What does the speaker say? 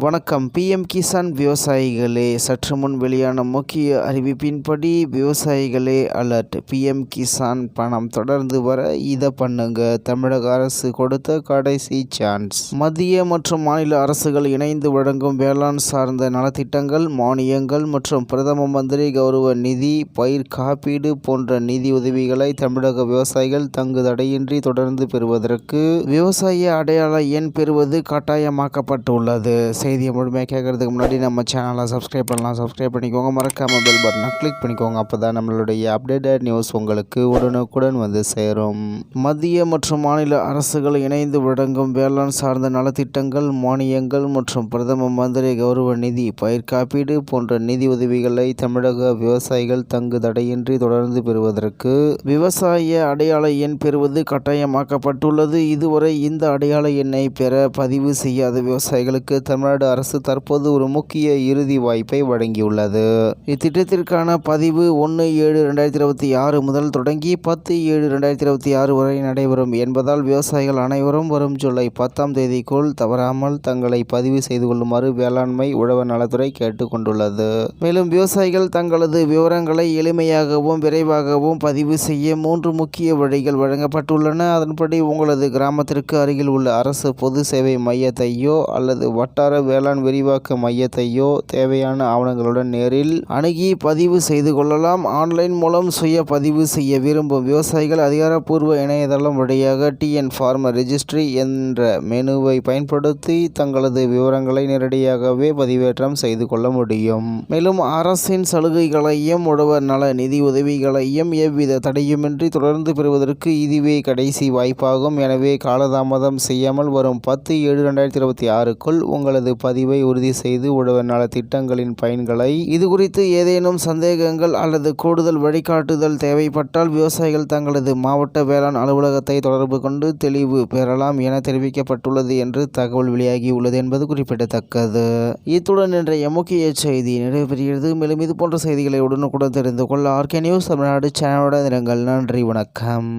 வணக்கம். பிஎம் கிசான் விவசாயிகளே, சற்று முன் வெளியான முக்கிய அறிவிப்பின்படி விவசாயிகளே அலர்ட். பிஎம் கிசான் பணம் தொடர்ந்து வர இதை பண்ணுங்க. தமிழக அரசு கொடுத்த கடைசி சான்ஸ். மத்திய மற்றும் மாநில அரசுகள் இணைந்து வழங்கும் வேளாண் சார்ந்த நலத்திட்டங்கள், மானியங்கள் மற்றும் பிரதம மந்திரி கௌரவ நிதி, பயிர் காப்பீடு போன்ற நிதி உதவிகளை தமிழக விவசாயிகள் தங்கு தடையின்றி தொடர்ந்து பெறுவதற்கு விவசாய அடையாள எண் பெறுவது கட்டாயமாக்கப்பட்டுள்ளது. செய்தியை முழுமையாக கேட்கறதுக்கு முன்னாடி நம்ம சேனலை சப்ஸ்கிரைப் பண்ணலாம். சப்ஸ்கிரைப் பண்ணிக்கோங்க. மறக்காம பெல் பட்டனை கிளிக் பண்ணிக்கோங்க. அப்போ தான் நம்மளுடைய அப்டேட்டட் நியூஸ் உங்களுக்கு உடனுக்குடன் வந்து சேரும். மத்திய மற்றும் மாநில அரசுகள் இணைந்து வழங்கும் வேளாண் சார்ந்த நலத்திட்டங்கள், மானியங்கள் மற்றும் பிரதம மந்திரி கௌரவ நிதி, பயிர் காப்பீடு போன்ற நிதி உதவிகளை தமிழக விவசாயிகள் தங்கு தடையின்றி தொடர்ந்து பெறுவதற்கு விவசாய அடையாள எண் பெறுவது கட்டாயமாக்கப்பட்டுள்ளது. இதுவரை இந்த அடையாள எண்ணை பெற பதிவு செய்யாத விவசாயிகளுக்கு தமிழ்நாடு அரசு தற்போது ஒரு முக்கிய இறுதி வாய்ப்பை வழங்கியுள்ளது. இத்திட்டத்திற்கான பதிவு 1/7/2026 முதல் தொடங்கி 10/7/2026 வரை நடைபெறும் என்பதால் விவசாயிகள் அனைவரும் வரும் ஜூலை 10ஆம் தேதிக்குள் தவறாமல் தங்களை பதிவு செய்து கொள்ளுமாறு வேளாண்மை உழவர் நலத்துறை கேட்டுக் கொண்டுள்ளது. மேலும் விவசாயிகள் தங்களது விவரங்களை எளிமையாகவும் விரைவாகவும் பதிவு செய்ய 3 முக்கிய வழிகள் வழங்கப்பட்டுள்ளன. அதன்படி உங்களது கிராமத்திற்கு அருகில் உள்ள அரசு பொது சேவை மையத்தையோ அல்லது வட்டார வேளாண் விரிவாக்க மையத்தையோ தேவையான ஆவணங்களுடன் நேரில் அணுகி பதிவு செய்து கொள்ளலாம். ஆன்லைன் மூலம் சுய பதிவு செய்ய விரும்பும் விவசாயிகள் அதிகாரப்பூர்வ இணையதளம் வழியாக டிஎன் ஃபார்மர் ரெஜிஸ்ட்ரி என்ற மெனுவை பயன்படுத்தி தங்களது விவரங்களை நேரடியாகவே பதிவேற்றம் செய்து கொள்ள முடியும். மேலும் அரசின் சலுகைகளையும் உழவர் நல நிதி உதவிகளையும் எவ்வித தடையுமின்றி தொடர்ந்து பெறுவதற்கு இதுவே கடைசி வாய்ப்பாகும். எனவே காலதாமதம் செய்யாமல் வரும் 10/7/2026க்குள் உங்களது பதிவை உறுதி செய்து உழவர் நல திட்டங்களின் பயன்களை இது குறித்து ஏதேனும் சந்தேகங்கள் அல்லது கூடுதல் வழிகாட்டுதல் தேவைப்பட்டால் விவசாயிகள் தங்களது மாவட்ட வேளாண் அலுவலகத்தை தொடர்பு கொண்டு தெளிவு பெறலாம் என தெரிவிக்கப்பட்டுள்ளது என்று தகவல் வெளியாகியுள்ளது என்பது குறிப்பிடத்தக்கது. இத்துடன் இன்றைய முக்கிய செய்தி நிறைவேறுகிறது. மேலும் இது போன்ற செய்திகளை உடனுக்குடன் தெரிந்து கொள்ள ஆர்கே நியூஸ் தமிழ்நாடு சேனலுடன் இருங்கள். நன்றி, வணக்கம்.